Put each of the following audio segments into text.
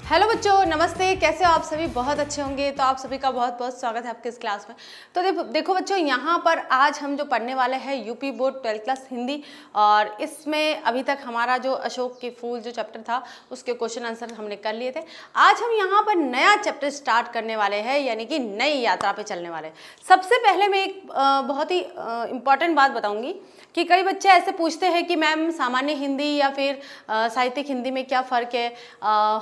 Hello बच्चों, नमस्ते। कैसे हो आप सभी? बहुत अच्छे होंगे। तो आप सभी का बहुत बहुत स्वागत है आपके इस क्लास में। तो देखो बच्चों, यहाँ पर आज हम जो पढ़ने वाले हैं UP board 12th class Hindi, और इसमें अभी तक हमारा जो अशोक के फूल जो चैप्टर था उसके क्वेश्चन आंसर हमने कर लिए थे। आज हम यहाँ पर नया चैप्टर स्टार्ट करने वाले हैं, यानी कि नई यात्रा पे चलने वाले हैं। सबसे पहले मैं एक बहुत ही इम्पॉर्टेंट बात बताऊँगी कि कई बच्चे ऐसे पूछते हैं कि मैम सामान्य हिंदी या फिर साहित्यिक हिंदी में क्या फ़र्क है,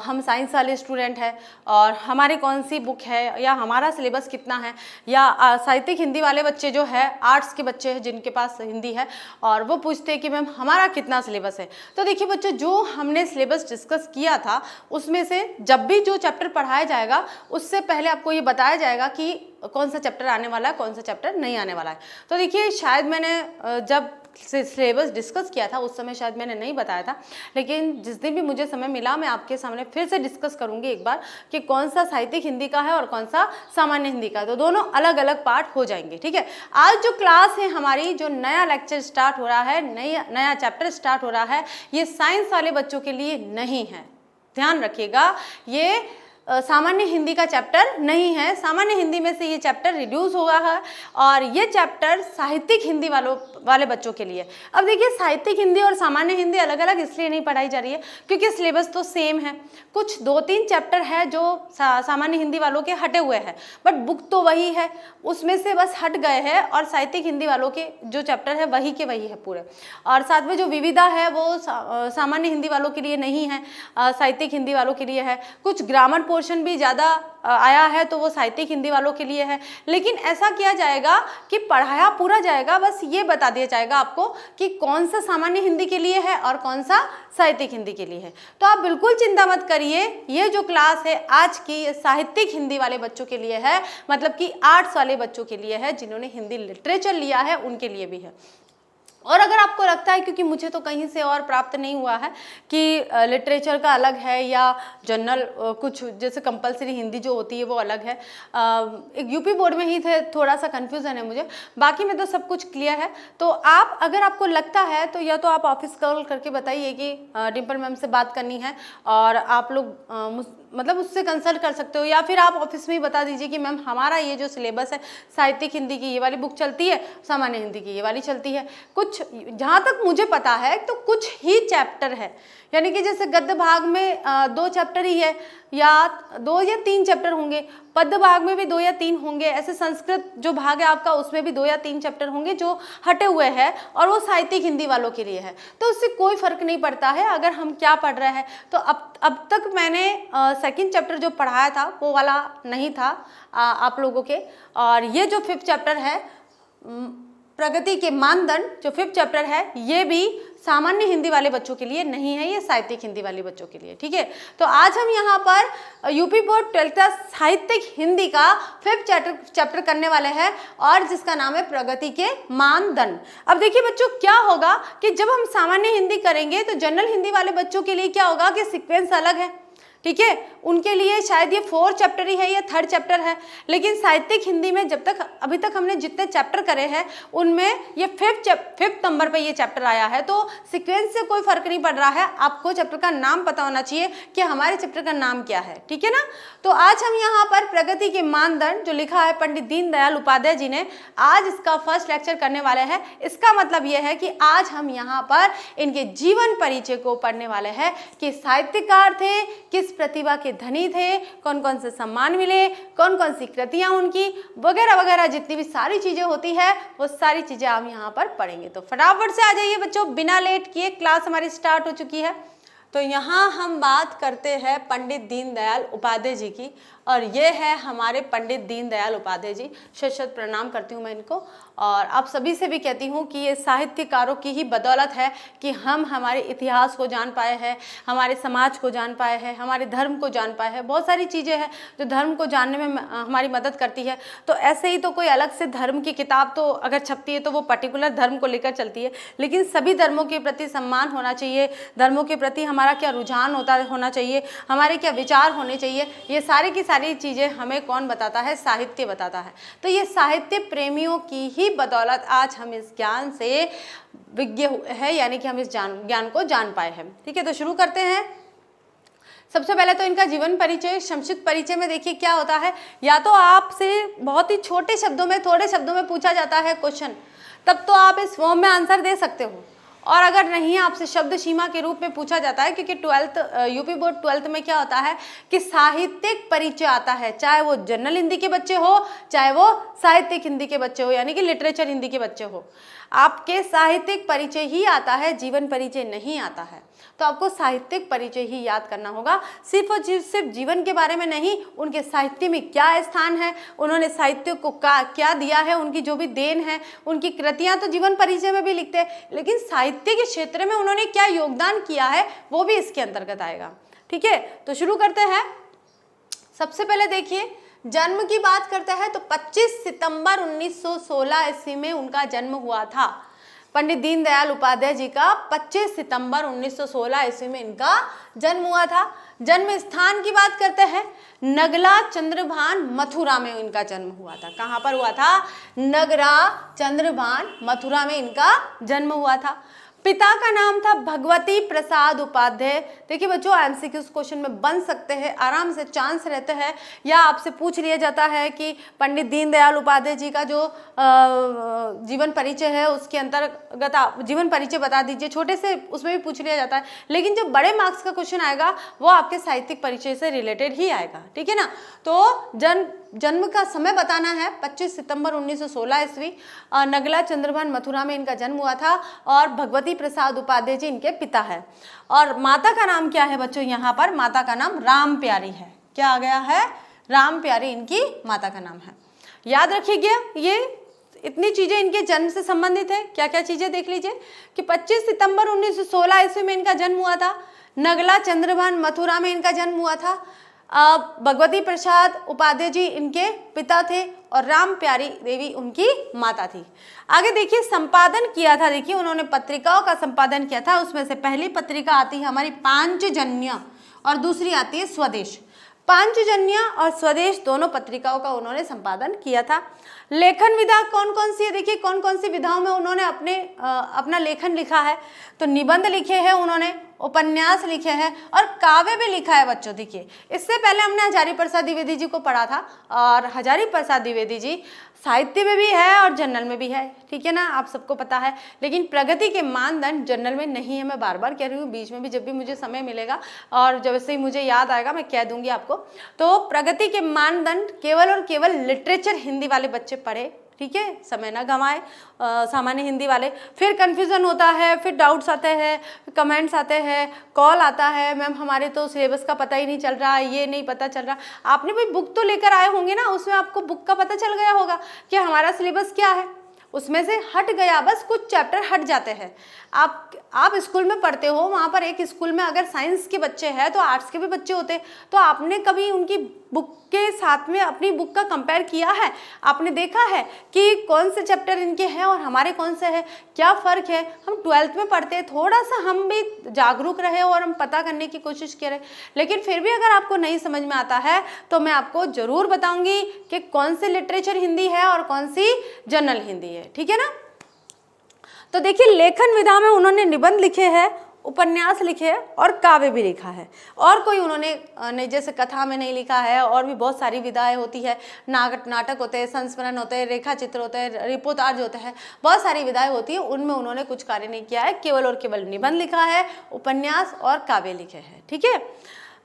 हम साइंस वाले स्टूडेंट हैं और हमारी कौन सी बुक है या हमारा सिलेबस कितना है, या साहित्यिक हिंदी वाले बच्चे जो है आर्ट्स के बच्चे हैं जिनके पास हिंदी है और वो पूछते हैं कि मैम हमारा कितना सिलेबस है। तो देखिए बच्चों, जो हमने सिलेबस डिस्कस किया था उसमें से जब भी जो चैप्टर पढ़ाया जाएगा उससे पहले आपको ये बताया जाएगा कि कौन सा चैप्टर आने वाला है, कौन सा चैप्टर नहीं आने वाला है। तो देखिए, शायद मैंने जब सिलेबस डिस्कस किया था उस समय शायद मैंने नहीं बताया था, लेकिन जिस दिन भी मुझे समय मिला मैं आपके सामने फिर से डिस्कस करूंगी एक बार कि कौन सा साहित्यिक हिंदी का है और कौन सा सामान्य हिंदी का है। तो दोनों अलग अलग पार्ट हो जाएंगे, ठीक है। आज जो क्लास है हमारी, जो नया लेक्चर स्टार्ट हो रहा है, नया चैप्टर स्टार्ट हो रहा है, ये साइंस वाले बच्चों के लिए नहीं है। ध्यान रखिएगा, ये सामान्य हिंदी का चैप्टर नहीं है। सामान्य हिंदी में से ये चैप्टर रिड्यूस हुआ है और ये चैप्टर साहित्यिक हिंदी वाले बच्चों के लिए। अब देखिए, साहित्यिक हिंदी और सामान्य हिंदी अलग अलग इसलिए नहीं पढ़ाई जा रही है क्योंकि सिलेबस तो सेम है। कुछ 2-3 चैप्टर है जो सामान्य हिंदी वालों के हटे हुए हैं, बट बुक तो वही है, उसमें से बस हट गए हैं और साहित्यिक हिंदी वालों के जो चैप्टर है वही के वही है पूरे। और साथ में जो विविधा है वो सामान्य हिंदी वालों के लिए नहीं है, साहित्यिक हिंदी वालों के लिए है। कुछ ग्रामर पोर्शन भी ज़्यादा आया है तो वो साहित्यिक हिंदी वालों के लिए है। लेकिन ऐसा किया जाएगा कि पढ़ाया पूरा जाएगा, बस ये बता दिया जाएगा आपको कि कौन सा सामान्य हिंदी के लिए है और कौन सा साहित्यिक हिंदी के लिए है। तो आप बिल्कुल चिंता मत करिए, ये जो क्लास है आज की साहित्यिक हिंदी वाले बच्चों के लिए है, मतलब कि आर्ट्स वाले बच्चों के लिए है, जिन्होंने हिंदी लिटरेचर लिया है उनके लिए भी है। और अगर आपको लगता है, क्योंकि मुझे तो कहीं से और प्राप्त नहीं हुआ है कि लिटरेचर का अलग है या जनरल कुछ जैसे कंपलसरी हिंदी जो होती है वो अलग है, एक यूपी बोर्ड में ही थे थोड़ा सा कन्फ्यूज़न है मुझे, बाकी में तो सब कुछ क्लियर है। तो आप अगर आपको लगता है तो या तो आप ऑफिस कॉल करके बताइए कि डिम्पल मैम से बात करनी है और आप लोग मतलब उससे कंसल्ट कर सकते हो, या फिर आप ऑफिस में ही बता दीजिए कि मैम हमारा ये जो सिलेबस है, साहित्यिक हिंदी की ये वाली बुक चलती है, सामान्य हिंदी की ये वाली चलती है। कुछ जहाँ तक मुझे पता है तो कुछ ही चैप्टर है, यानी कि जैसे गद्य भाग में 2 चैप्टर ही है या 2 या 3 चैप्टर होंगे, पद्य भाग में भी 2 या 3 होंगे, ऐसे संस्कृत जो भाग है आपका उसमें भी 2 या 3 चैप्टर होंगे जो हटे हुए हैं और वो साहित्यिक हिंदी वालों के लिए है। तो उससे कोई फर्क नहीं पड़ता है अगर हम क्या पढ़ रहे हैं। तो अब तक मैंने सेकंड चैप्टर जो पढ़ाया था वो वाला नहीं था आप लोगों के, और ये जो 5th चैप्टर है प्रगति के मानदंड, जो 5th चैप्टर है ये भी सामान्य हिंदी वाले बच्चों के लिए नहीं है, ये साहित्यिक हिंदी वाले बच्चों के लिए, ठीक है। तो आज हम यहाँ पर यूपी बोर्ड 12th क्लास साहित्यिक हिंदी का 5th चैप्टर करने वाले हैं और जिसका नाम है प्रगति के मानदंड। अब देखिए बच्चों, क्या होगा कि जब हम सामान्य हिंदी करेंगे तो जनरल हिंदी वाले बच्चों के लिए क्या होगा कि सीक्वेंस अलग है, ठीक है। उनके लिए शायद ये 4th चैप्टर ही है या 3rd चैप्टर है, लेकिन साहित्यिक हिंदी में जब तक अभी तक हमने जितने चैप्टर करे हैं उनमें ये 5th नंबर पे ये चैप्टर आया है। तो सीक्वेंस से कोई फर्क नहीं पड़ रहा है, आपको चैप्टर का नाम पता होना चाहिए कि हमारे चैप्टर का नाम क्या है, ठीक है ना। तो आज हम यहाँ पर प्रगति के मानदंड जो लिखा है पंडित दीनदयाल उपाध्याय जी ने, आज इसका फर्स्ट लेक्चर करने वाले हैं। इसका मतलब यह है कि आज हम यहाँ पर इनके जीवन परिचय को पढ़ने वाले हैं कि साहित्यकार थे, किस प्रतिभा के धनी थे, कौन कौन से सम्मान मिले, कौन कौन सी कृतियां उनकी, वगैरह वगैरह जितनी भी सारी चीजें होती है वो सारी चीजें हम यहाँ पर पढ़ेंगे। तो फटाफट से आ जाइए बच्चों, बिना लेट किए, क्लास हमारी स्टार्ट हो चुकी है। तो यहाँ हम बात करते हैं पंडित दीनदयाल उपाध्याय जी की, और ये है हमारे पंडित दीनदयाल उपाध्याय जी। शत शत प्रणाम करती हूँ मैं इनको, और आप सभी से भी कहती हूँ कि ये साहित्यकारों की ही बदौलत है कि हम हमारे इतिहास को जान पाए हैं, हमारे समाज को जान पाए हैं, हमारे धर्म को जान पाए हैं। बहुत सारी चीज़ें हैं जो धर्म को जानने में हमारी मदद करती है। तो ऐसे ही तो कोई अलग से धर्म की किताब तो अगर छपती है तो वो पर्टिकुलर धर्म को लेकर चलती है, लेकिन सभी धर्मों के प्रति सम्मान होना चाहिए, धर्मों के प्रति हमारा क्या रुझान होना चाहिए, हमारे क्या विचार होने चाहिए, ये सारी की सारी चीज़ें हमें कौन बताता है? साहित्य बताता है। तो ये साहित्य प्रेमियों की ही बदौलत आज हम इस ज्ञान से विज्ञ है, यानी कि हम इस ज्ञान को जान पाए हैं। ठीक है, तो शुरू करते हैं। सबसे पहले तो इनका जीवन परिचय, संक्षिप्त परिचय में देखिए क्या होता है, या तो आपसे बहुत ही छोटे शब्दों में, थोड़े शब्दों में पूछा जाता है क्वेश्चन, तब तो आप इस फॉर्म में आंसर दे सकते हो, और अगर नहीं आपसे शब्द सीमा के रूप में पूछा जाता है, क्योंकि यूपी बोर्ड 12th में क्या होता है कि साहित्यिक परिचय आता है, चाहे वो जनरल हिंदी के बच्चे हो, चाहे वो साहित्यिक हिंदी के बच्चे हो, यानी कि लिटरेचर हिंदी के बच्चे हो, आपके साहित्यिक परिचय ही आता है, जीवन परिचय नहीं आता है। तो आपको साहित्यिक परिचय ही याद करना होगा, सिर्फ और सिर्फ जीवन के बारे में नहीं, उनके साहित्य में क्या स्थान है, उन्होंने साहित्य को क्या दिया है, उनकी जो भी देन है, उनकी कृतियां तो जीवन परिचय में भी लिखते हैं, लेकिन साहित्य के क्षेत्र में उन्होंने क्या योगदान किया है वो भी इसके अंतर्गत आएगा। ठीक है, तो शुरू करते हैं। सबसे पहले देखिए, जन्म की बात करते हैं तो 25 सितंबर 1916 ईस्वी में उनका जन्म हुआ था। पंडित दीनदयाल उपाध्याय जी का 25 सितंबर 1916 ईस्वी में इनका जन्म हुआ था। जन्म स्थान की बात करते हैं, नगला चंद्रभान मथुरा में इनका जन्म हुआ था। कहाँ पर हुआ था? नगरा चंद्रभान मथुरा में इनका जन्म हुआ था। पिता का नाम था भगवती प्रसाद उपाध्याय। देखिए बच्चों, एमसीक्यू क्वेश्चन में बन सकते हैं, आराम से चांस रहते हैं, या आपसे पूछ लिया जाता है कि पंडित दीनदयाल उपाध्याय जी का जो जीवन परिचय है उसके अंतर्गत आप जीवन परिचय बता दीजिए, छोटे से उसमें भी पूछ लिया जाता है, लेकिन जब बड़े मार्क्स का क्वेश्चन आएगा वो आपके साहित्यिक परिचय से रिलेटेड ही आएगा। ठीक है ना। तो जन्म का समय बताना है, 25 सितंबर 1916 ईस्वी, नगला चंद्रभान मथुरा में इनका जन्म हुआ था, और भगवती प्रसाद उपाध्याय जी इनके पिता है। और माता का नाम क्या है बच्चों? यहाँ पर माता का नाम राम प्यारी है। क्या आ गया है? राम प्यारी इनकी माता का नाम है। याद रखिएगा, ये इतनी चीजें इनके जन्म से संबंधित है। क्या क्या चीजें देख लीजिए कि 25 सितंबर 1916 ईस्वी में इनका जन्म हुआ था, नगला चंद्रभान मथुरा में इनका जन्म हुआ था, भगवती प्रसाद उपाध्याय जी इनके पिता थे, और राम प्यारी देवी उनकी माता थी। आगे देखिए, संपादन किया था, देखिए उन्होंने पत्रिकाओं का संपादन किया था। उसमें से पहली पत्रिका आती है हमारी पांचजन्य, और दूसरी आती है स्वदेश। पांचजन्य और स्वदेश दोनों पत्रिकाओं का उन्होंने संपादन किया था। लेखन विधा कौन कौन सी है? देखिए कौन कौन सी विधाओं में उन्होंने अपना लेखन लिखा है। तो निबंध लिखे हैं उन्होंने, उपन्यास लिखे हैं, और काव्य भी लिखा है बच्चों। देखिए इससे पहले हमने हजारी प्रसाद द्विवेदी जी को पढ़ा था, और हजारी प्रसाद द्विवेदी जी साहित्य में भी है और जनरल में भी है। ठीक है ना, आप सबको पता है। लेकिन प्रगति के मानदंड जनरल में नहीं है, मैं बार बार कह रही हूँ, बीच में भी जब भी मुझे समय मिलेगा और जब से ही मुझे याद आएगा मैं कह दूंगी आपको। तो प्रगति के मानदंड केवल और केवल लिटरेचर हिंदी वाले बच्चे पढ़े। ठीक है, समय ना गंवाए सामान्य हिंदी वाले। फिर कन्फ्यूज़न होता है, फिर डाउट्स आते हैं, कमेंट्स आते हैं, कॉल आता है, मैम हमारे तो सिलेबस का पता ही नहीं चल रहा, ये नहीं पता चल रहा। आपने कोई बुक तो लेकर आए होंगे ना, उसमें आपको बुक का पता चल गया होगा कि हमारा सिलेबस क्या है, उसमें से हट गया, बस कुछ चैप्टर हट जाते हैं। आप स्कूल में पढ़ते हो, वहाँ पर एक स्कूल में अगर साइंस के बच्चे हैं तो आर्ट्स के भी बच्चे होते हैं, तो आपने कभी उनकी बुक के साथ में अपनी बुक का कंपेयर किया है? आपने देखा है कि कौन से चैप्टर इनके हैं और हमारे कौन से हैं, क्या फ़र्क है? हम 12th में पढ़ते हैं, थोड़ा सा हम भी जागरूक रहे और हम पता करने की कोशिश करें। लेकिन फिर भी अगर आपको नहीं समझ में आता है तो मैं आपको ज़रूर बताऊँगी कि कौन सी लिटरेचर हिंदी है और कौन सी जनरल हिंदी है। ठीक है ना। तो देखिए, लेखन विधा में उन्होंने निबंध लिखे हैं, उपन्यास लिखे हैं, और काव्य भी लिखा है। और कोई उन्होंने नहीं, जैसे कथा में नहीं लिखा है, और भी बहुत सारी विधाएं होती है, नाटक होते हैं, संस्मरण होते हैं, रेखा चित्र होते हैं, रिपोर्टाज होते हैं, बहुत सारी विधाएं होती है, उनमें उन्होंने कुछ कार्य नहीं किया है, केवल और केवल निबंध लिखा है, उपन्यास और काव्य लिखे हैं। ठीक है।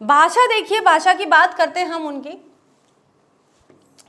भाषा देखिए, भाषा की बात करते हैं हम उनकी,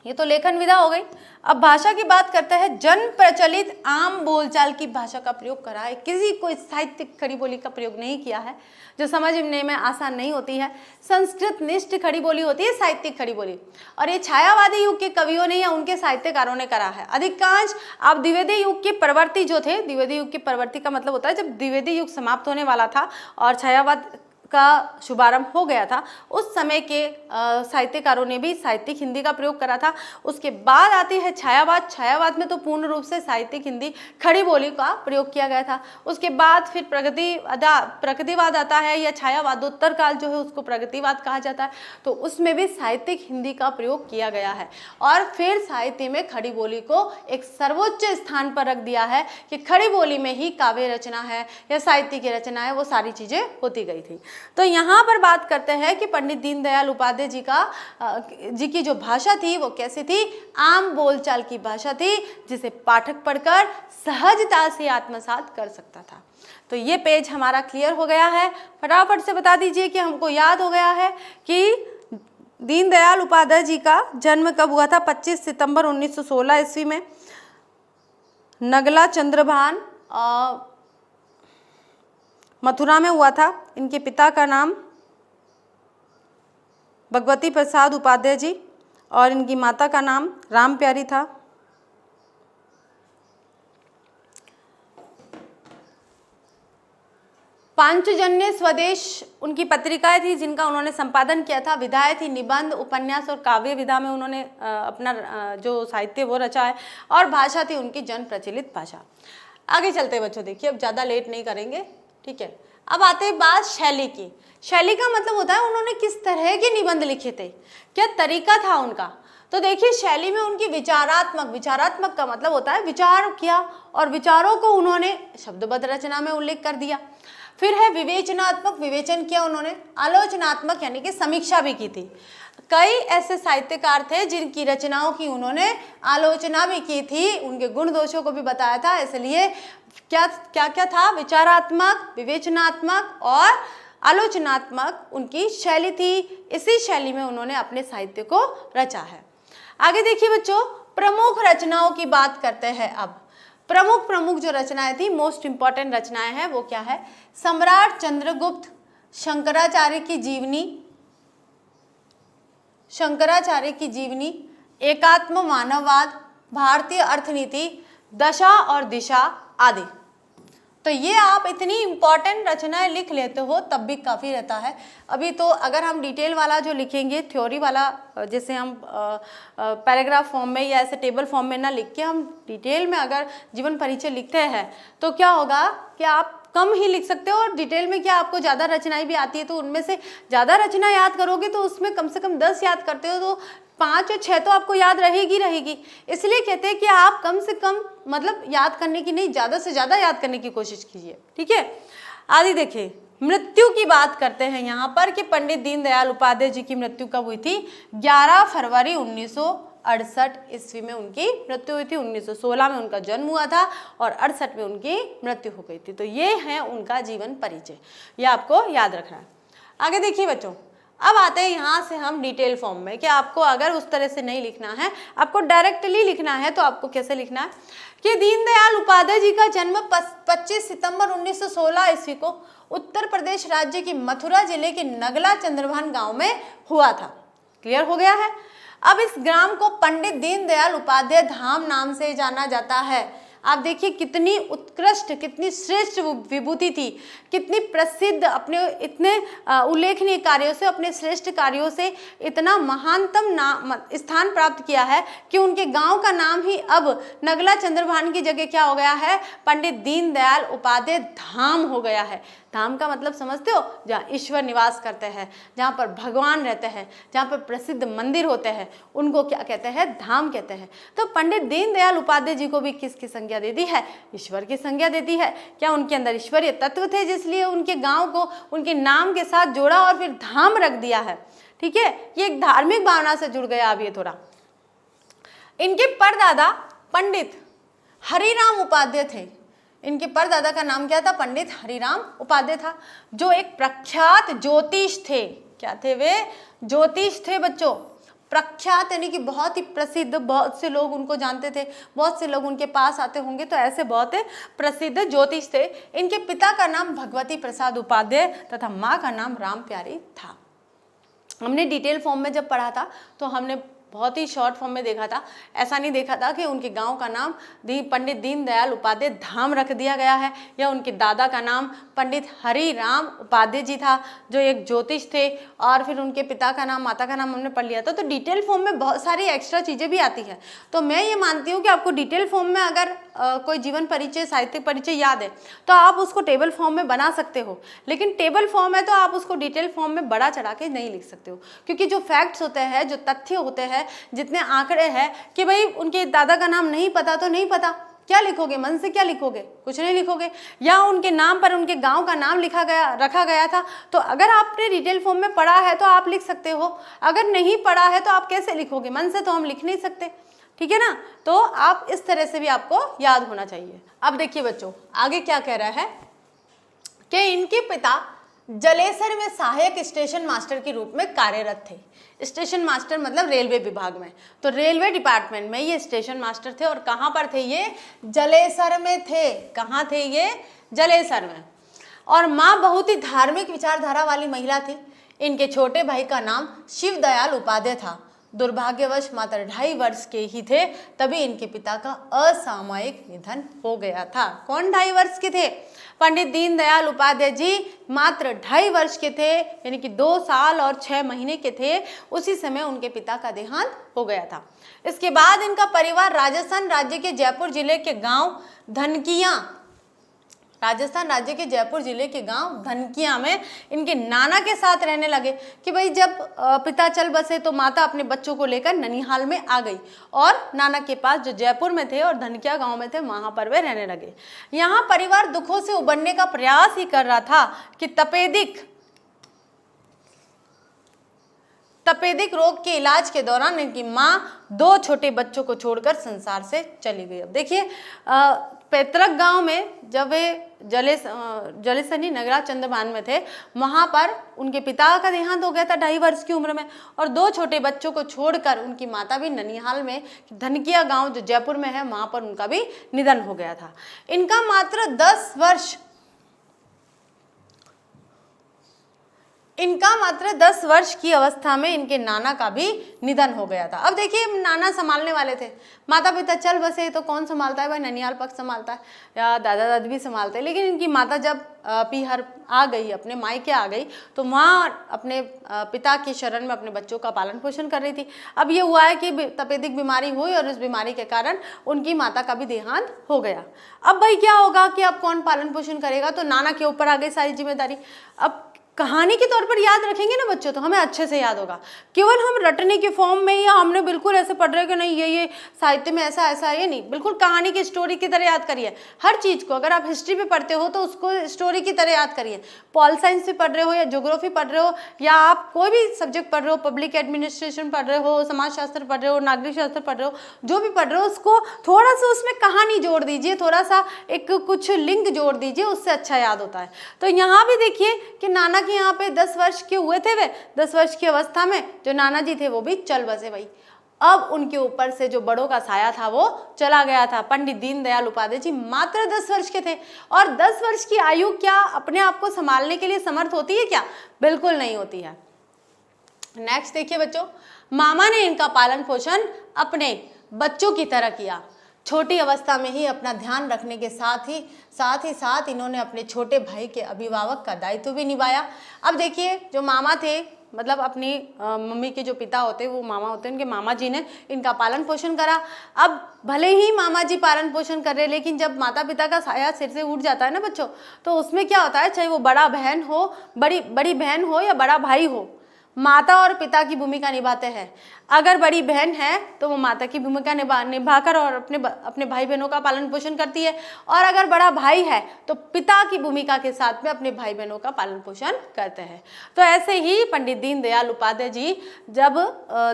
ये तो लेखन विधा हो गई। अब भाषा की बात करते हैं। जन प्रचलित आम बोलचाल की भाषा का प्रयोग करा है, किसी कोई साहित्यिक खड़ी बोली का प्रयोग नहीं किया है, जो समझने में आसान नहीं होती है। संस्कृत निष्ठ खड़ी बोली होती है साहित्यिक खड़ी बोली, और ये छायावादी युग के कवियों ने या उनके साहित्यकारों ने करा है। अधिकांश आप द्विवेदी युग के परवर्ती जो थे, द्विवेदी युग के परवर्ती का मतलब होता है जब द्विवेदी युग समाप्त होने वाला था और छायावाद का शुभारंभ हो गया था, उस समय के साहित्यकारों ने भी साहित्यिक हिंदी का प्रयोग करा था। उसके बाद आती है छायावाद। छायावाद में तो पूर्ण रूप से साहित्यिक हिंदी खड़ी बोली का प्रयोग किया गया था। उसके बाद फिर प्रगतिवाद आता है, या छायावादोत्तर काल जो है उसको प्रगतिवाद कहा जाता है, तो उसमें भी साहित्यिक हिंदी का प्रयोग किया गया है। और फिर साहित्य में खड़ी बोली को एक सर्वोच्च स्थान पर रख दिया है कि खड़ी बोली में ही काव्य रचना है या साहित्य की रचना है, वो सारी चीज़ें होती गई थी। तो यहाँ पर बात करते हैं कि पंडित दीनदयाल उपाध्याय जी की जो भाषा थी वो कैसी थी, आम बोलचाल की भाषा थी जिसे पाठक पढ़कर सहजता से आत्मसात कर सकता था। तो ये पेज हमारा क्लियर हो गया है। फटाफट से बता दीजिए कि हमको याद हो गया है कि दीनदयाल उपाध्याय जी का जन्म कब हुआ था, 25 सितंबर 1916 ईस्वी में नगला चंद्रभान मथुरा में हुआ था। इनके पिता का नाम भगवती प्रसाद उपाध्याय जी और इनकी माता का नाम राम प्यारी था। पांचजन्य स्वदेश उनकी पत्रिकाएं थी जिनका उन्होंने संपादन किया था। विधाएं थी, निबंध, उपन्यास और काव्य विधा में उन्होंने अपना जो साहित्य वो रचा है। और भाषा थी उनकी जन प्रचलित भाषा। आगे चलते हैं बच्चों, देखिए अब ज़्यादा लेट नहीं करेंगे, ठीक है। अब आते हैं बात शैली की। शैली का मतलब होता है उन्होंने किस तरह के निबंध लिखे थे, क्या तरीका था उनका। तो देखिए शैली में उनकी विचारात्मक का मतलब होता है विचार किया और विचारों को उन्होंने शब्दबद्ध रचना में उल्लेख कर दिया। फिर है विवेचनात्मक, विवेचन किया उन्होंने। आलोचनात्मक यानी कि समीक्षा भी की थी। कई ऐसे साहित्यकार थे जिनकी रचनाओं की उन्होंने आलोचना भी की थी, उनके गुण दोषों को भी बताया था। इसलिए क्या क्या था, विचारात्मक, विवेचनात्मक और आलोचनात्मक उनकी शैली थी। इसी शैली में उन्होंने अपने साहित्य को रचा है। आगे देखिए बच्चों, प्रमुख रचनाओं की बात करते हैं। अब प्रमुख जो रचनाएं थी, मोस्ट इंपॉर्टेंट रचनाएं हैं, वो क्या है, सम्राट चंद्रगुप्त, शंकराचार्य की जीवनी, एकात्म मानववाद, भारतीय अर्थनीति, दशा और दिशा आदि। तो ये आप इतनी इंपॉर्टेंट रचनाएं लिख लेते हो तब भी काफ़ी रहता है। अभी तो अगर हम डिटेल वाला जो लिखेंगे, थ्योरी वाला, जैसे हम पैराग्राफ फॉर्म में या ऐसे टेबल फॉर्म में ना लिख के हम डिटेल में अगर जीवन परिचय लिखते हैं तो क्या होगा कि आप कम ही लिख सकते हो। और डिटेल में क्या आपको ज़्यादा रचनाएं भी आती है, तो उनमें से ज़्यादा रचना याद करोगे तो उसमें कम से कम 10 याद करते हो तो 5 और 6 तो आपको याद रहेगी। इसलिए कहते हैं कि आप कम से कम मतलब याद करने की नहीं, ज़्यादा से ज़्यादा याद करने की कोशिश कीजिए, ठीक है। आगे देखिए, मृत्यु की बात करते हैं यहाँ पर कि पंडित दीनदयाल उपाध्याय जी की मृत्यु कब हुई थी। 11 फरवरी 1968 ईस्वी में उनकी मृत्यु हुई थी। 1916 में उनका जन्म हुआ था और 68 में उनकी मृत्यु हो गई थी। तो ये है उनका जीवन परिचय, ये आपको याद रखना है। आगे देखिए बच्चों, अब आते हैं यहाँ से हम डिटेल फॉर्म में कि आपको अगर उस तरह से नहीं लिखना है, आपको डायरेक्टली लिखना है, तो आपको कैसे लिखना है कि दीनदयाल उपाध्याय जी का जन्म 25 सितंबर 1916 ईस्वी को उत्तर प्रदेश राज्य की मथुरा जिले के नगला चंद्रभान गांव में हुआ था। क्लियर हो गया है। अब इस ग्राम को पंडित दीनदयाल उपाध्याय धाम नाम से जाना जाता है। आप देखिए कितनी उत्कृष्ट, कितनी श्रेष्ठ विभूति थी, कितनी प्रसिद्ध, अपने इतने उल्लेखनीय कार्यों से, अपने श्रेष्ठ कार्यों से इतना महानतम नाम स्थान प्राप्त किया है कि उनके गांव का नाम ही अब नगला चंद्रभान की जगह क्या हो गया है, पंडित दीनदयाल उपाध्याय धाम हो गया है। धाम का मतलब समझते हो, जहाँ ईश्वर निवास करते हैं, जहाँ पर भगवान रहते हैं, जहाँ पर प्रसिद्ध मंदिर होते हैं, उनको क्या कहते हैं, धाम कहते हैं। तो पंडित दीनदयाल उपाध्याय जी को भी किसकी संज्ञा दे दी है, ईश्वर की संज्ञा देती है। क्या उनके अंदर ईश्वरीय तत्व थे जिसलिए उनके गांव को उनके नाम के साथ जोड़ा और फिर धाम रख दिया है, ठीक है। ये एक धार्मिक भावना से जुड़ गया। अब ये थोड़ा, इनके परदादा पंडित हरिराम उपाध्याय थे। इनके परदादा का नाम क्या था, पंडित हरिराम उपाध्याय था, जो एक प्रख्यात ज्योतिष थे। क्या थे वे, ज्योतिष थे बच्चों। प्रख्यात यानी कि बहुत ही प्रसिद्ध, बहुत से लोग उनको जानते थे, बहुत से लोग उनके पास आते होंगे, तो ऐसे बहुत प्रसिद्ध ज्योतिष थे। इनके पिता का नाम भगवती प्रसाद उपाध्याय तथा माँ का नाम राम प्यारी था। हमने डिटेल फॉर्म में जब पढ़ा था तो हमने बहुत ही शॉर्ट फॉर्म में देखा था। ऐसा नहीं देखा था कि उनके गांव का नाम पंडित दीनदयाल उपाध्याय धाम रख दिया गया है, या उनके दादा का नाम पंडित हरिराम उपाध्याय जी था जो एक ज्योतिष थे, और फिर उनके पिता का नाम, माता का नाम हमने पढ़ लिया था। तो डिटेल फॉर्म में बहुत सारी एक्स्ट्रा चीज़ें भी आती हैं। तो मैं ये मानती हूँ कि आपको डिटेल फॉर्म में अगर कोई जीवन परिचय, साहित्यिक परिचय याद है तो आप उसको टेबल फॉर्म में बना सकते हो, लेकिन टेबल फॉर्म है तो आप उसको डिटेल फॉर्म में बढ़ा चढ़ा के नहीं लिख सकते हो, क्योंकि जो फैक्ट्स होते हैं, जो तथ्य होते हैं, जितने आंकड़े हैं कि भाई उनके दादा का नाम नहीं पता तो नहीं पता, क्या लिखोगे, मन से क्या लिखोगे, कुछ नहीं लिखोगे। या उनके नाम पर उनके गांव का नाम रखा गया था, तो अगर आपने डिटेल फॉर्म में पढ़ा है तो आप लिख सकते हो, अगर नहीं पढ़ा है तो आप कैसे लिखोगे, मन से तो हम लिख नहीं सकते, ठीक है ना। तो आप इस तरह से भी आपको याद होना चाहिए। अब देखिए बच्चों, आगे क्या कह रहा है कि इनके पिता जलेसर में सहायक स्टेशन मास्टर के रूप में कार्यरत थे। स्टेशन मास्टर मतलब रेलवे विभाग में, तो रेलवे डिपार्टमेंट में ये स्टेशन मास्टर थे। और कहाँ पर थे ये, जलेसर में थे। कहाँ थे ये, जलेसर में। और माँ बहुत ही धार्मिक विचारधारा वाली महिला थी। इनके छोटे भाई का नाम शिवदयाल उपाध्याय था। दुर्भाग्यवश मात्र 2.5 वर्ष के ही थे तभी इनके पिता का असामयिक निधन हो गया था। कौन 2.5 वर्ष के थे, पंडित दीनदयाल उपाध्याय जी मात्र 2.5 वर्ष के थे, यानी कि 2 साल और 6 महीने के थे, उसी समय उनके पिता का देहांत हो गया था। इसके बाद इनका परिवार राजस्थान राज्य के जयपुर जिले के गांव धनकिया, राजस्थान राज्य के जयपुर जिले के गांव धनकिया में इनके नाना के साथ रहने लगे। कि भाई जब पिता चल बसे तो माता अपने बच्चों को लेकर ननिहाल में आ गई और नाना के पास जो जयपुर में थे और धनकिया गांव में थे वहां पर वे रहने लगे। यहाँ परिवार दुखों से उबरने का प्रयास ही कर रहा था कि तपेदिक रोग के इलाज के दौरान इनकी माँ 2 छोटे बच्चों को छोड़कर संसार से चली गई। अब देखिए पैतृक गांव में जब वे जलेसनी नगरा चंद्रभान में थे, वहां पर उनके पिता का देहांत हो गया था 2.5 वर्ष की उम्र में, और 2 छोटे बच्चों को छोड़कर उनकी माता भी ननिहाल में धनकिया गांव जो जयपुर में है वहां पर उनका भी निधन हो गया था। इनका मात्र 10 वर्ष की अवस्था में इनके नाना का भी निधन हो गया था। अब देखिए नाना संभालने वाले थे, माता पिता चल बसे तो कौन संभालता है भाई, ननिहाल पक्ष संभालता है या दादा दादी भी संभालते हैं। लेकिन इनकी माता जब पीहर आ गई, अपने मायके आ गई, तो वहाँ अपने पिता की शरण में अपने बच्चों का पालन पोषण कर रही थी। अब ये हुआ है कि तपेदिक बीमारी हुई और इस बीमारी के कारण उनकी माता का भी देहांत हो गया। अब भाई क्या होगा कि अब कौन पालन पोषण करेगा, तो नाना के ऊपर आ गई सारी जिम्मेदारी। अब कहानी के तौर पर याद रखेंगे ना बच्चों तो हमें अच्छे से याद होगा। केवल हम रटने के फॉर्म में या हमने बिल्कुल ऐसे पढ़ रहे कि नहीं ये साहित्य में ऐसा ऐसा है, नहीं, बिल्कुल कहानी की स्टोरी की तरह याद करिए हर चीज़ को। अगर आप हिस्ट्री पे पढ़ते हो तो उसको स्टोरी की तरह याद करिए। पॉल साइंस पे पढ़ रहे हो या ज्योग्राफी पढ़ रहे हो या आप कोई भी सब्जेक्ट पढ़ रहे हो, पब्लिक एडमिनिस्ट्रेशन पढ़ रहे हो, समाज शास्त्र पढ़ रहे हो, नागरिक शास्त्र पढ़ रहे हो, जो भी पढ़ रहे हो उसको थोड़ा सा उसमें कहानी जोड़ दीजिए, थोड़ा सा एक कुछ लिंक जोड़ दीजिए, उससे अच्छा याद होता है। तो यहाँ भी देखिए कि नाना के यहाँ पे 10 वर्ष के हुए थे, वे 10 वर्ष की अवस्था में जो नाना जी थे वो भी चल बसे भाई। अब उनके ऊपर से जो बड़ों का साया था वो चला गया था। पंडित दीनदयाल उपाध्याय जी मात्र 10 वर्ष के थे, और 10 वर्ष की आयु क्या अपने आप को संभालने के लिए समर्थ होती है क्या, बिल्कुल नहीं होती है। नेक्स्ट देखिए बच्चों, मामा ने इनका पालन पोषण अपने बच्चों की तरह किया। छोटी अवस्था में ही अपना ध्यान रखने के साथ इन्होंने अपने छोटे भाई के अभिभावक का दायित्व भी निभाया। अब देखिए जो मामा थे, मतलब अपनी मम्मी के जो पिता होते वो मामा होते हैं, उनके मामा जी ने इनका पालन पोषण करा। अब भले ही मामा जी पालन पोषण कर रहे, लेकिन जब माता पिता का साया सिर से उठ जाता है ना बच्चों, तो उसमें क्या होता है, चाहे वो बड़ा बहन हो, बड़ी बहन हो या बड़ा भाई हो, माता और पिता की भूमिका निभाते हैं। अगर बड़ी बहन है तो वो माता की भूमिका निभाकर और अपने भाई बहनों का पालन पोषण करती है, और अगर बड़ा भाई है तो पिता की भूमिका के साथ में अपने भाई बहनों का पालन पोषण करते हैं। तो ऐसे ही पंडित दीनदयाल उपाध्याय जी जब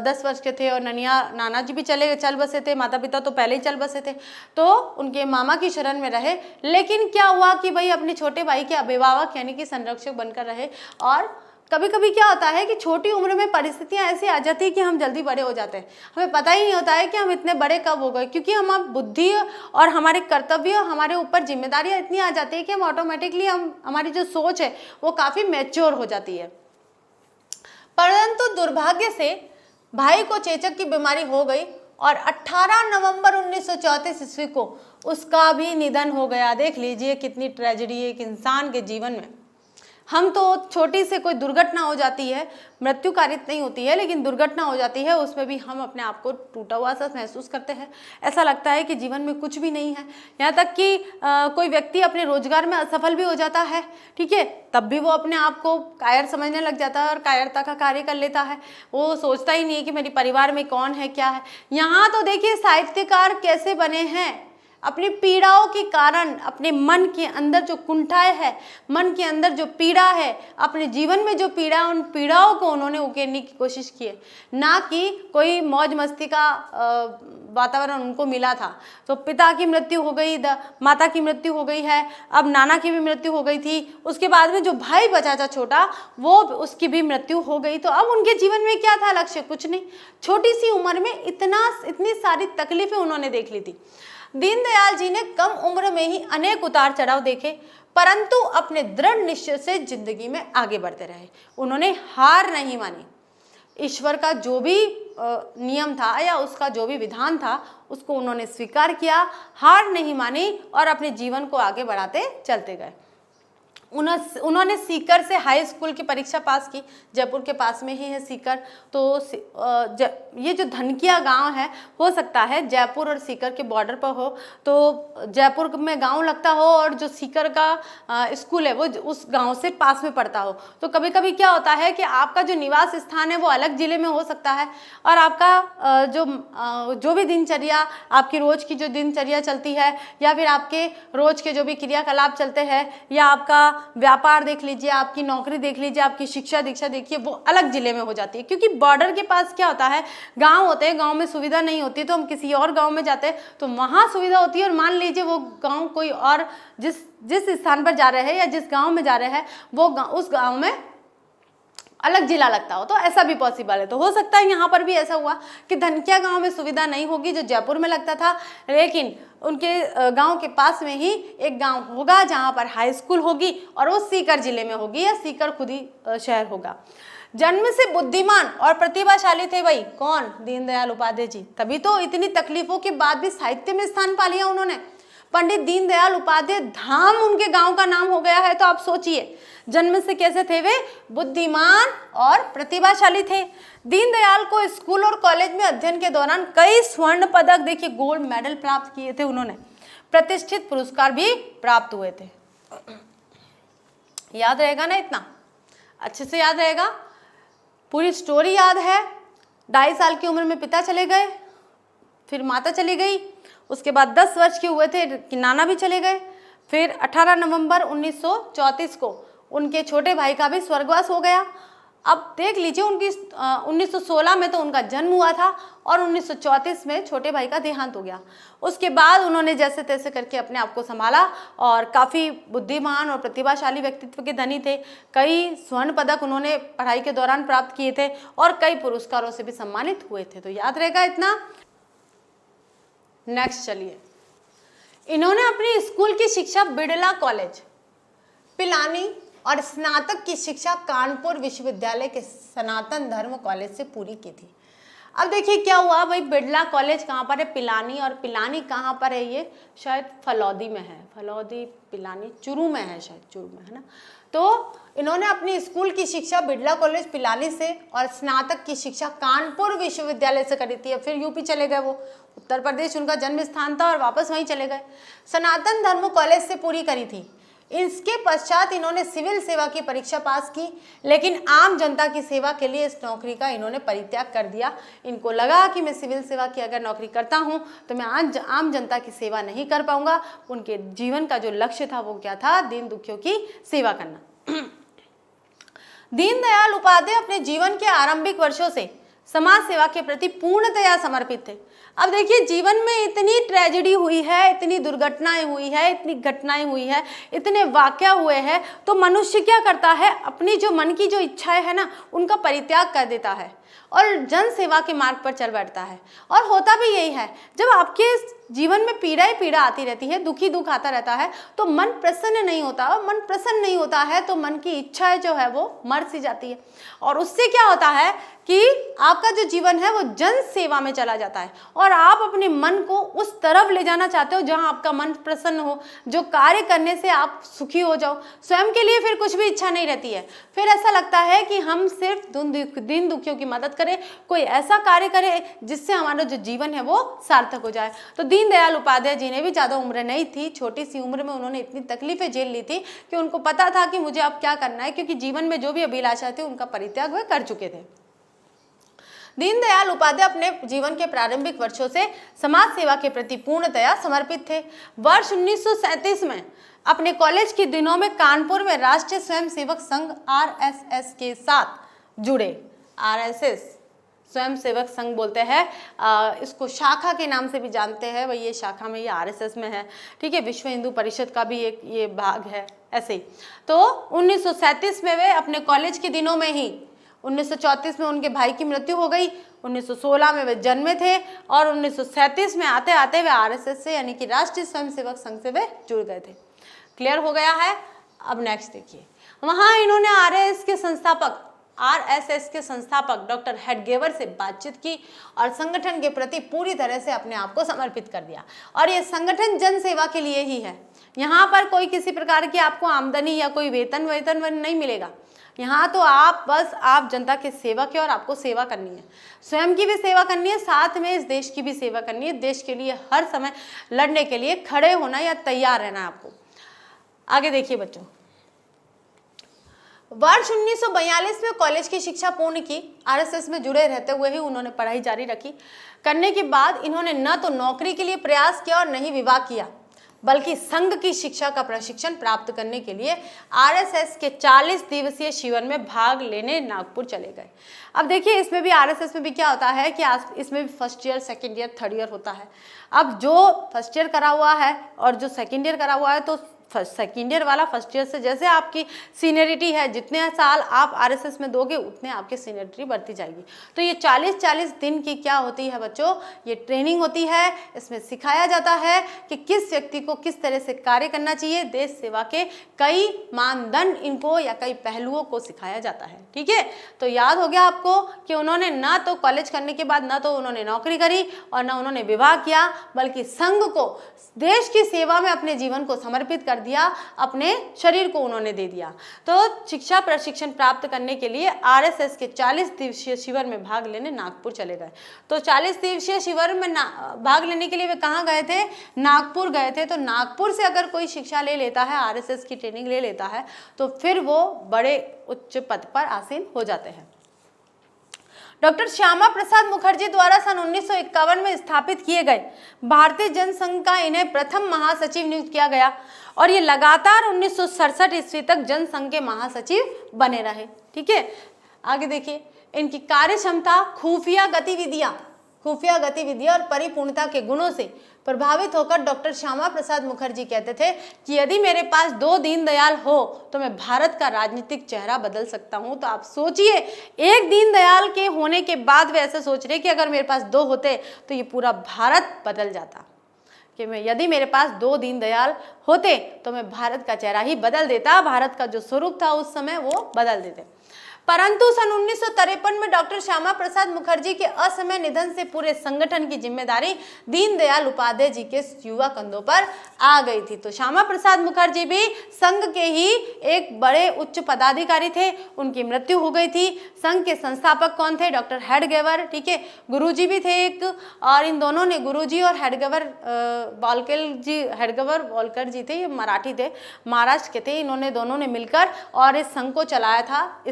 10 वर्ष के थे और नाना जी भी चल बसे थे, माता पिता तो पहले ही चल बसे थे, तो उनके मामा की शरण में रहे। लेकिन क्या हुआ कि भाई अपने छोटे भाई के अभिभावक यानी कि संरक्षक बनकर रहे। और कभी कभी क्या होता है कि छोटी उम्र में परिस्थितियां ऐसी आ जाती है कि हम जल्दी बड़े हो जाते हैं, हमें पता ही नहीं होता है कि हम इतने बड़े कब हो गए, क्योंकि हम अब बुद्धि और हमारे कर्तव्य, हमारे ऊपर जिम्मेदारियां इतनी आ जाती है कि हम ऑटोमेटिकली हमारी जो सोच है वो काफ़ी मैच्योर हो जाती है। परंतु दुर्भाग्य से भाई को चेचक की बीमारी हो गई और 18 नवंबर 1934 ईस्वी को उसका भी निधन हो गया। देख लीजिए कितनी ट्रेजेडी है एक इंसान के जीवन में। हम तो छोटी से कोई दुर्घटना हो जाती है, मृत्यु कारित नहीं होती है, लेकिन दुर्घटना हो जाती है, उसमें भी हम अपने आप को टूटा हुआ सा महसूस करते हैं। ऐसा लगता है कि जीवन में कुछ भी नहीं है। यहाँ तक कि कोई व्यक्ति अपने रोजगार में असफल भी हो जाता है, ठीक है, तब भी वो अपने आप को कायर समझने लग जाता है और कायरता का कार्य कर लेता है। वो सोचता ही नहीं है कि मेरे परिवार में कौन है, क्या है। यहाँ तो देखिए साहित्यकार कैसे बने हैं, अपनी पीड़ाओं के कारण, अपने मन के अंदर जो कुंठाएं है, मन के अंदर जो पीड़ा है, अपने जीवन में जो पीड़ा है, उन पीड़ाओं को उन्होंने उकेरने की कोशिश की है, ना कि कोई मौज मस्ती का वातावरण उनको मिला था। तो पिता की मृत्यु हो गई, माता की मृत्यु हो गई है, अब नाना की भी मृत्यु हो गई थी, उसके बाद में जो भाई बचा था छोटा, वो उसकी भी मृत्यु हो गई। तो अब उनके जीवन में क्या था लक्ष्य? कुछ नहीं। छोटी सी उम्र में इतनी सारी तकलीफें उन्होंने देख ली थी। दीनदयाल जी ने कम उम्र में ही अनेक उतार चढ़ाव देखे, परंतु अपने दृढ़ निश्चय से जिंदगी में आगे बढ़ते रहे। उन्होंने हार नहीं मानी। ईश्वर का जो भी नियम था या उसका जो भी विधान था, उसको उन्होंने स्वीकार किया, हार नहीं मानी और अपने जीवन को आगे बढ़ाते चलते गए। उन्होंने सीकर से हाई स्कूल की परीक्षा पास की। जयपुर के पास में ही है सीकर। तो ये जो धनकिया गांव है, हो सकता है जयपुर और सीकर के बॉर्डर पर हो, तो जयपुर में गांव लगता हो और जो सीकर का स्कूल है वो उस गांव से पास में पड़ता हो। तो कभी कभी क्या होता है कि आपका जो निवास स्थान है वो अलग जिले में हो सकता है, और आपका जो भी दिनचर्या, आपकी रोज की जो दिनचर्या चलती है, या फिर आपके रोज के जो भी क्रियाकलाप चलते हैं, या आपका व्यापार देख लीजिए, आपकी नौकरी देख लीजिए, आपकी शिक्षा दीक्षा देखिए, वो अलग जिले में हो जाती है। क्योंकि बॉर्डर के पास क्या होता है, गांव होते हैं, गांव में सुविधा नहीं होती, तो हम किसी और गांव में जाते हैं तो वहां सुविधा होती है, और मान लीजिए वो गांव कोई और जिस स्थान पर जा रहे हैं या जिस गांव में जा रहे हैं वो उस गांव में अलग जिला लगता हो, तो ऐसा भी पॉसिबल है। तो हो सकता है यहाँ पर भी ऐसा हुआ कि धनकिया गांव में सुविधा नहीं होगी जो जयपुर में लगता था, लेकिन उनके गांव के पास में ही एक गांव होगा जहाँ पर हाई स्कूल होगी, और वो सीकर जिले में होगी, या सीकर खुद ही शहर होगा। जन्म से बुद्धिमान और प्रतिभाशाली थे भाई, कौन? दीनदयाल उपाध्याय जी। तभी तो इतनी तकलीफों के बाद भी साहित्य में स्थान पा लिया उन्होंने। पंडित दीनदयाल उपाध्याय धाम उनके गांव का नाम हो गया है। तो आप सोचिए, जन्म से कैसे थे वे? बुद्धिमान और प्रतिभाशाली थे। दीनदयाल को स्कूल और कॉलेज में अध्ययन के दौरान कई स्वर्ण पदक, देखिए गोल्ड मेडल प्राप्त किए थे उन्होंने, प्रतिष्ठित पुरस्कार भी प्राप्त हुए थे। याद रहेगा ना? इतना अच्छे से याद रहेगा, पूरी स्टोरी याद है। 2.5 साल की उम्र में पिता चले गए, फिर माता चली गई, उसके बाद 10 वर्ष के हुए थे कि नाना भी चले गए। फिर 18 नवंबर 1934 को उनके छोटे भाई का भी स्वर्गवास हो गया। अब देख लीजिए, उनकी 1916 में तो उनका जन्म हुआ था और 1934 में छोटे भाई का देहांत हो गया। उसके बाद उन्होंने जैसे तैसे करके अपने आप को संभाला और काफ़ी बुद्धिमान और प्रतिभाशाली व्यक्तित्व के धनी थे। कई स्वर्ण पदक उन्होंने पढ़ाई के दौरान प्राप्त किए थे और कई पुरस्कारों से भी सम्मानित हुए थे। तो याद रहेगा इतना। नेक्स्ट चलिए, इन्होंने अपनी स्कूल की शिक्षा बिड़ला कॉलेज, पिलानी और स्नातक की शिक्षा कानपुर विश्वविद्यालय के सनातन धर्म कॉलेज से पूरी की थी। अब देखिए क्या हुआ भाई, बिड़ला कॉलेज कहाँ पर है? पिलानी। और पिलानी कहाँ पर है? ये शायद फलौदी में है, फलौदी पिलानी चुरू में है, शायद चुरू में है ना। तो इन्होंने अपनी स्कूल की शिक्षा बिड़ला कॉलेज पिलानी से और स्नातक की शिक्षा कानपुर विश्वविद्यालय से करी थी। फिर यूपी चले गए, वो उत्तर प्रदेश उनका जन्म स्थान था, और वापस वहीं चले गए। सनातन धर्म कॉलेज से पूरी करी थी। इसके पश्चात इन्होंने सिविल सेवा की परीक्षा पास की, लेकिन आम जनता की सेवा के लिए इस नौकरी का इन्होंने परित्याग कर दिया। इनको लगा कि मैं सिविल सेवा की अगर नौकरी करता हूं तो मैं आम जनता की सेवा नहीं कर पाऊंगा। उनके जीवन का जो लक्ष्य था वो क्या था? दीन दुखियों की सेवा करना। दीनदयाल उपाध्याय अपने जीवन के आरंभिक वर्षों से समाज सेवा के प्रति पूर्णतया समर्पित थे। अब देखिए, जीवन में इतनी ट्रेजेडी हुई है, इतनी दुर्घटनाएं हुई है, इतनी घटनाएं हुई है, इतने वाकया हुए हैं, तो मनुष्य क्या करता है? अपनी जो मन की जो इच्छाएं है ना, उनका परित्याग कर देता है और जन सेवा के मार्ग पर चल बैठता है। और होता भी यही है, जब आपके जीवन में पीड़ा ही पीड़ा आती रहती है, दुखी दुख आता रहता है, तो मन प्रसन्न नहीं होता। और मन प्रसन्न नहीं होता है तो मन की इच्छाएं जो है वो मर सी जाती है, और उससे क्या होता है कि आपका जो जीवन है वो जन सेवा में चला जाता है, और आप अपने मन को उस तरफ ले जाना चाहते हो जहां आपका मन प्रसन्न हो, जो कार्य करने से आप सुखी हो जाओ। स्वयं के लिए फिर कुछ भी इच्छा नहीं रहती है। फिर ऐसा लगता है कि हम सिर्फ दीन दुखियों की मदद करें, कोई ऐसा कार्य करें जिससे हमारा जो जीवन है वो सार्थक हो जाए। तो दीनदयाल उपाध्याय जी ने भी ज़्यादा उम्र नहीं थी, छोटी सी उम्र में उन्होंने इतनी तकलीफें झेल ली थी कि उनको पता था कि मुझे अब क्या करना है, क्योंकि जीवन में जो भी अभिलाषा थी उनका परित्याग वे कर चुके थे। दीनदयाल उपाध्याय अपने जीवन के प्रारंभिक वर्षों से समाज सेवा के प्रति पूर्णतया समर्पित थे। वर्ष 1937 में अपने कॉलेज के दिनों में कानपुर में राष्ट्रीय स्वयंसेवक संघ आरएसएस के साथ जुड़े। आरएसएस स्वयं सेवक संघ बोलते हैं, इसको शाखा के नाम से भी जानते हैं, भाई ये शाखा में, ये आरएसएस में है, ठीक है। विश्व हिंदू परिषद का भी एक ये भाग है, ऐसे ही। तो 1937 में वे अपने कॉलेज के दिनों में ही, 1934 में उनके भाई की मृत्यु हो गई, 1916 में वे जन्मे थे और 1937 में आते आते वे आरएसएस से यानी कि राष्ट्रीय स्वयंसेवक संघ से वे जुड़ गए थे। क्लियर हो गया है। अब नेक्स्ट देखिए, वहां इन्होंने आरएसएस के संस्थापक डॉक्टर हेडगेवर से बातचीत की और संगठन के प्रति पूरी तरह से अपने आप को समर्पित कर दिया। और ये संगठन जन सेवा के लिए ही है। यहाँ पर कोई किसी प्रकार की आपको आमदनी या कोई वेतन नहीं मिलेगा। यहाँ तो आप जनता के सेवक है और आपको सेवा करनी है, स्वयं की भी सेवा करनी है, साथ में इस देश की भी सेवा करनी है। देश के लिए हर समय लड़ने के लिए खड़े होना या तैयार रहना है आपको। आगे देखिए बच्चों, वर्ष 1942 में कॉलेज की शिक्षा पूर्ण की। आरएसएस में जुड़े रहते हुए ही उन्होंने पढ़ाई जारी रखी। करने के बाद इन्होंने न तो नौकरी के लिए प्रयास किया और न ही विवाह किया, बल्कि संघ की शिक्षा का प्रशिक्षण प्राप्त करने के लिए आरएसएस के 40 दिवसीय शिविर में भाग लेने नागपुर चले गए। अब देखिए, इसमें भी आरएसएस में भी क्या होता है कि इसमें भी first year, second year, third year होता है। अब जो फर्स्ट ईयर करा हुआ है और जो सेकेंड ईयर करा हुआ है, तो सेकेंड ईयर वाला फर्स्ट ईयर से जैसे आपकी सीनियरिटी है, जितने साल आप आरएसएस में दोगे उतने आपकी सीनियरिटी बढ़ती जाएगी। तो ये 40 दिन की क्या होती है बच्चों, ये ट्रेनिंग होती है। इसमें सिखाया जाता है कि किस व्यक्ति को किस तरह से कार्य करना चाहिए। देश सेवा के कई मानदंड इनको या कई पहलुओं को सिखाया जाता है, ठीक है। तो याद हो गया आपको कि उन्होंने ना तो कॉलेज करने के बाद ना तो उन्होंने नौकरी करी और ना उन्होंने विवाह किया, बल्कि संघ को, देश की सेवा में अपने जीवन को समर्पित कर दिया, अपने शरीर को उन्होंने दे दिया। तो शिक्षा प्रशिक्षण प्राप्त करने के लिए आरएसएस के 40 दिवसीय शिविर में भाग लेने नागपुर चले गए। तो 40 दिवसीय शिविर में भाग लेने के लिए वे कहाँ गए थे? नागपुर गए थे। तो नागपुर से अगर कोई शिक्षा ले लेता है, आरएसएस की ट्रेनिंग ले लेता है, तो फिर वो बड़े उच्च पद पर आसीन हो जाते हैं। डॉक्टर श्यामा प्रसाद मुखर्जी द्वारा सन 1951 में स्थापित किए गए भारतीय जनसंघ का इन्हें प्रथम महासचिव नियुक्त किया गया और ये लगातार 1967 ईस्वी तक जनसंघ के महासचिव बने रहे, ठीक है। आगे देखिए, इनकी कार्य क्षमता, खुफिया गतिविधियां और परिपूर्णता के गुणों से प्रभावित होकर डॉक्टर श्यामा प्रसाद मुखर्जी कहते थे कि यदि मेरे पास 2 दीनदयाल हो तो मैं भारत का राजनीतिक चेहरा बदल सकता हूं। तो आप सोचिए, एक दीनदयाल के होने के बाद वे ऐसे सोच रहे कि अगर मेरे पास 2 होते तो ये पूरा भारत बदल जाता, कि यदि मेरे पास 2 दीनदयाल होते तो मैं भारत का चेहरा ही बदल देता, भारत का जो स्वरूप था उस समय वो बदल देते। परंतु सन 1953 में डॉक्टर श्यामा प्रसाद मुखर्जी के असमय निधन से पूरे संगठन की जिम्मेदारी दीनदयाल उपाध्याय जी के युवा कंधों पर आ गई थी। तो श्यामा प्रसाद मुखर्जी भी संघ के ही एक बड़े उच्च पदाधिकारी थे, उनकी मृत्यु हो गई थी। संघ के संस्थापक कौन थे? डॉक्टर हेडगेवर, ठीक है। गुरुजी भी थे एक, और इन दोनों ने, गुरुजी और हेडगेवर वॉलकर जी थे, ये मराठी थे, महाराष्ट्र के थे। इन्होंने दोनों ने मिलकर और इस संघ को चलाया था,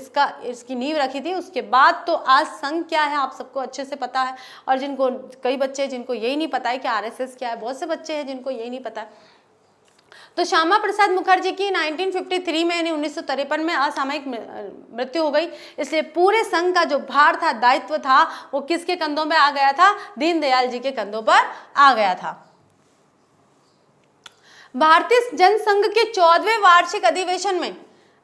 इसकी नींव रखी थी। उसके बाद तो आज संघ क्या है आप सबको अच्छे से पता है, और जिनको, कई बच्चे जिनको यही नहीं पता है कि आरएसएस क्या है, बहुत से बच्चे हैं जिनको यही नहीं पता है। तो श्यामा प्रसाद मुखर्जी की 1953 में यानी 1953 में असामयिक मृत्यु हो गई। इसलिए पूरे संघ का जो भार था, दायित्व था, वो किसके कंधों में आ गया था? दीनदयाल जी के कंधों पर आ गया था। भारतीय जनसंघ के 14वें वार्षिक अधिवेशन में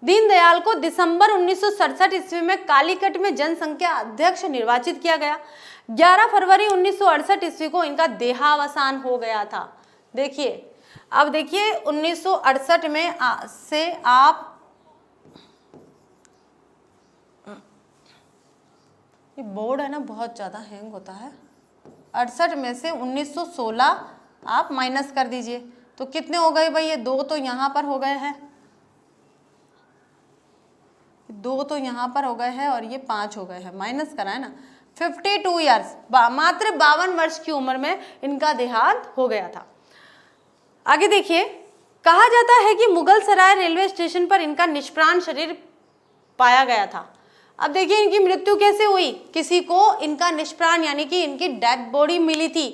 दीनदयाल को दिसंबर 1967 ईस्वी में कालीकट में जनसंघ के अध्यक्ष निर्वाचित किया गया। 11 फरवरी 1968 ईस्वी को इनका देहावसान हो गया था। देखिए, अब देखिए 1968 में से आप, ये बोर्ड है ना बहुत ज्यादा हैंग होता है, 68 में से 1916 आप माइनस कर दीजिए तो कितने हो गए भाई? ये 2 तो यहाँ पर हो गए हैं, 2 तो यहाँ पर हो गए हैं और ये 5 हो गए हैं, माइनस करा है ना। 52 ईयर्स, मात्र 52 वर्ष की उम्र में इनका देहांत हो गया था। आगे देखिए, कहा जाता है कि मुगल सराय रेलवे स्टेशन पर इनका निष्प्राण शरीर पाया गया था। अब देखिए इनकी मृत्यु कैसे हुई, किसी को इनका निष्प्राण यानी कि इनकी डेड बॉडी मिली थी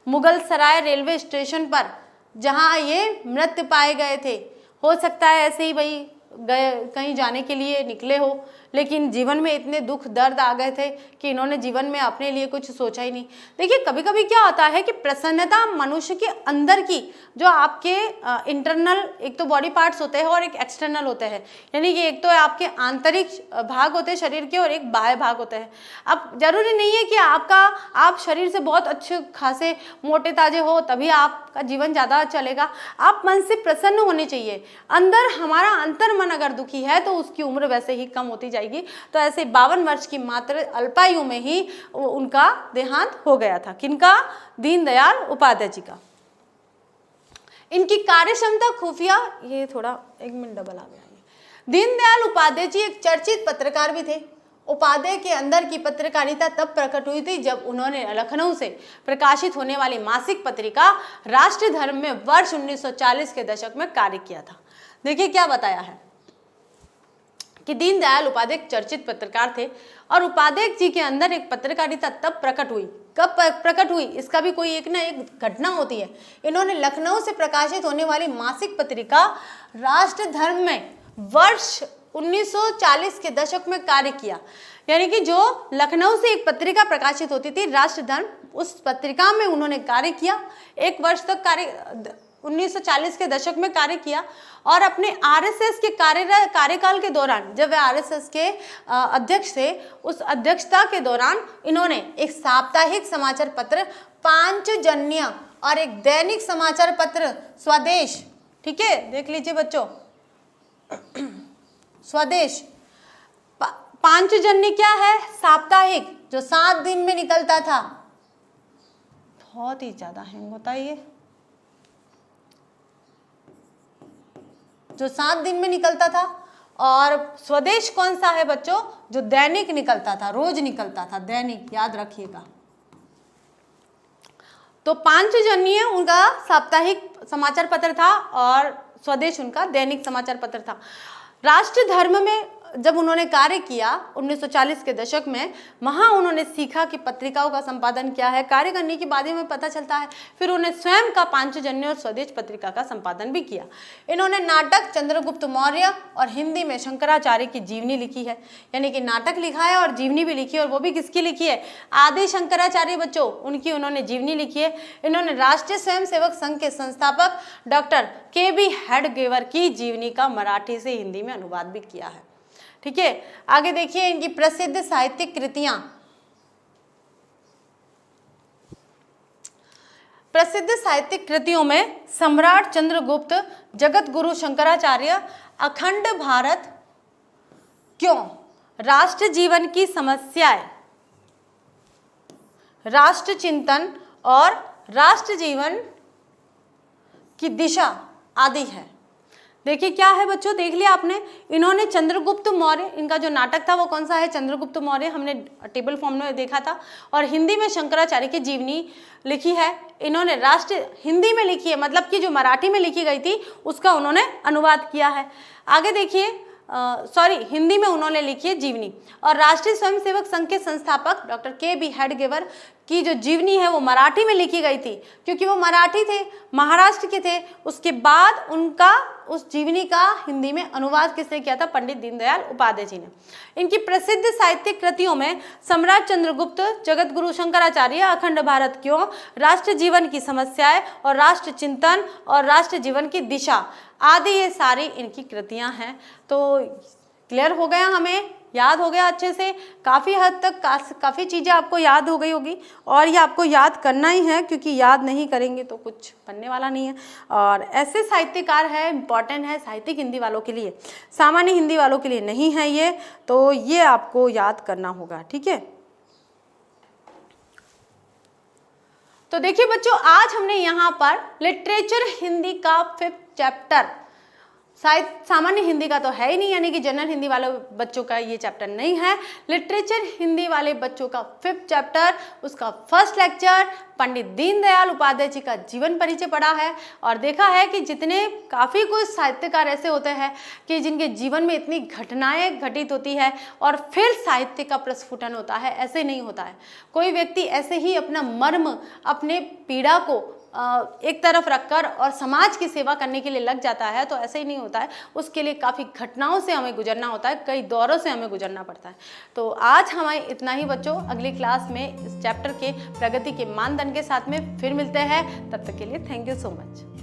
मुगल सराय रेलवे स्टेशन पर, जहां ये मृत पाए गए थे। हो सकता है ऐसे ही भाई गए कहीं जाने के लिए निकले हो, लेकिन जीवन में इतने दुख दर्द आ गए थे कि इन्होंने जीवन में अपने लिए कुछ सोचा ही नहीं। देखिए कभी कभी क्या होता है कि प्रसन्नता मनुष्य के अंदर की, जो आपके इंटरनल एक तो बॉडी पार्ट्स होते हैं और एक एक्सटर्नल होते हैं, यानी कि एक तो आपके आंतरिक भाग होते हैं शरीर के और एक बाह्य भाग होते हैं। अब जरूरी नहीं है कि आप शरीर से बहुत अच्छे खासे मोटे ताजे हो तभी आपका जीवन ज़्यादा चलेगा। आप मन से प्रसन्न होने चाहिए। अंदर हमारा अंतर मन अगर दुखी है तो उसकी उम्र वैसे ही कम होती जाएगी। तो ऐसे 52 वर्ष की मात्र अल्पायु में ही उनका देहांत हो गया था। किनका? दीनदयाल उपाध्याय जी का। इनकी कार्य क्षमता खुफिया, ये थोड़ा एक मिनट डबल आ गया। दीनदयाल उपाध्याय जी एक चर्चित पत्रकार भी थे। उपाध्याय के अंदर की पत्रकारिता तब प्रकट हुई थी जब उन्होंने लखनऊ से प्रकाशित होने वाली मासिक पत्रिका राष्ट्र धर्म में वर्ष 1940 के दशक में कार्य किया था। देखिए क्या बताया है कि दीनदयाल उपाध्याय एक चर्चित पत्रकार थे और उपाध्याय जी के अंदर एक पत्रकारिता तब प्रकट हुई। कब प्रकट हुई? इसका भी कोई एक ना एक घटना होती है। इन्होंने लखनऊ से प्रकाशित होने वाली मासिक पत्रिका राष्ट्र धर्म में वर्ष 1940 के दशक में कार्य किया। यानी कि जो लखनऊ से एक पत्रिका प्रकाशित होती थी राष्ट्र धर्म, उस पत्रिका में उन्होंने कार्य किया। एक वर्ष तक 1940 के दशक में कार्य किया और अपने आरएसएस के कार्यकाल के दौरान, जब वे आरएसएस के अध्यक्ष थे, उस अध्यक्षता के दौरान इन्होंने एक साप्ताहिक समाचार पत्र पांचजन्य और एक दैनिक समाचार पत्र स्वदेश, ठीक है देख लीजिए बच्चों, स्वदेश। पांचजन्य क्या है? साप्ताहिक, जो 7 दिन में निकलता था। बहुत ही ज्यादा हैंग होता है ये, जो 7 दिन में निकलता था। और स्वदेश कौन सा है बच्चों? जो दैनिक निकलता था, रोज निकलता था, दैनिक, याद रखिएगा। तो पांचजन्य उनका साप्ताहिक समाचार पत्र था और स्वदेश उनका दैनिक समाचार पत्र था। राष्ट्र धर्म में जब उन्होंने कार्य किया 1940 के दशक में, वहां उन्होंने सीखा कि पत्रिकाओं का संपादन क्या है। कार्य करने के बाद में पता चलता है। फिर उन्हें स्वयं का पांचजन्य और स्वदेश पत्रिका का संपादन भी किया। इन्होंने नाटक चंद्रगुप्त मौर्य और हिंदी में शंकराचार्य की जीवनी लिखी है। यानी कि नाटक लिखा है और जीवनी भी लिखी है, और वो भी किसकी लिखी है? आदि शंकराचार्य बच्चों, उनकी उन्होंने जीवनी लिखी है। इन्होंने राष्ट्रीय स्वयंसेवक संघ के संस्थापक डॉक्टर के.बी. हेडगेवर की जीवनी का मराठी से हिंदी में अनुवाद भी किया है। ठीक है, आगे देखिए इनकी प्रसिद्ध साहित्यिक कृतियां। प्रसिद्ध साहित्यिक कृतियों में सम्राट चंद्रगुप्त, जगत गुरु शंकराचार्य, अखंड भारत क्यों, राष्ट्र जीवन की समस्याएं, राष्ट्र चिंतन और राष्ट्र जीवन की दिशा आदि है। देखिए क्या है बच्चों, देख लिया आपने। इन्होंने चंद्रगुप्त मौर्य, इनका जो नाटक था वो कौन सा है? चंद्रगुप्त मौर्य, हमने टेबल फॉर्म में देखा था। और हिंदी में शंकराचार्य की जीवनी लिखी है। इन्होंने राष्ट्र हिंदी में लिखी है, मतलब कि जो मराठी में लिखी गई थी उसका उन्होंने अनुवाद किया है। आगे देखिए, हिंदी में उन्होंने लिखी है जीवनी। और राष्ट्रीय स्वयंसेवक संघ के संस्थापक डॉक्टर के.बी. हेडगेवर की जो जीवनी है वो मराठी में लिखी गई थी, क्योंकि वो मराठी थे, महाराष्ट्र के थे। उसके बाद उनका उस जीवनी का हिंदी में अनुवाद किसने किया था? पंडित दीनदयाल उपाध्याय जी ने। इनकी प्रसिद्ध साहित्यिक कृतियों में सम्राट चंद्रगुप्त, जगत गुरु शंकराचार्य, अखंड भारत क्यों, राष्ट्र जीवन की समस्याएं और राष्ट्र चिंतन और राष्ट्र जीवन की दिशा आदि, ये सारी इनकी कृतियां हैं। तो क्लियर हो गया, हमें याद हो गया अच्छे से। काफ़ी हद तक काफ़ी चीज़ें आपको याद हो गई होगी, और ये आपको याद करना ही है, क्योंकि याद नहीं करेंगे तो कुछ बनने वाला नहीं है। और ऐसे साहित्यकार है, इम्पॉर्टेंट है साहित्यिक हिंदी वालों के लिए, सामान्य हिंदी वालों के लिए नहीं है ये, तो ये आपको याद करना होगा। ठीक है, तो देखिए बच्चों, आज हमने यहाँ पर लिटरेचर हिंदी का 5th चैप्टर शायद सामान्य हिंदी का तो है ही नहीं, यानी कि जनरल हिंदी वाले बच्चों का ये चैप्टर नहीं है। लिटरेचर हिंदी वाले बच्चों का 5th चैप्टर, उसका फर्स्ट लेक्चर पंडित दीनदयाल उपाध्याय जी का जीवन परिचय पढ़ा है और देखा है कि जितने काफ़ी कुछ साहित्यकार ऐसे होते हैं कि जिनके जीवन में इतनी घटनाएं घटित होती है और फिर साहित्य का प्रस्फुटन होता है, ऐसे नहीं होता है। कोई व्यक्ति ऐसे ही अपना मर्म, अपने पीड़ा को एक तरफ रखकर और समाज की सेवा करने के लिए लग जाता है, तो ऐसे ही नहीं होता है। उसके लिए काफ़ी घटनाओं से हमें गुजरना होता है, कई दौरों से हमें गुजरना पड़ता है। तो आज हमें इतना ही बच्चों, अगली क्लास में इस चैप्टर के प्रगति के मानदंड के साथ में फिर मिलते हैं। तब तक के लिए थैंक यू सो मच।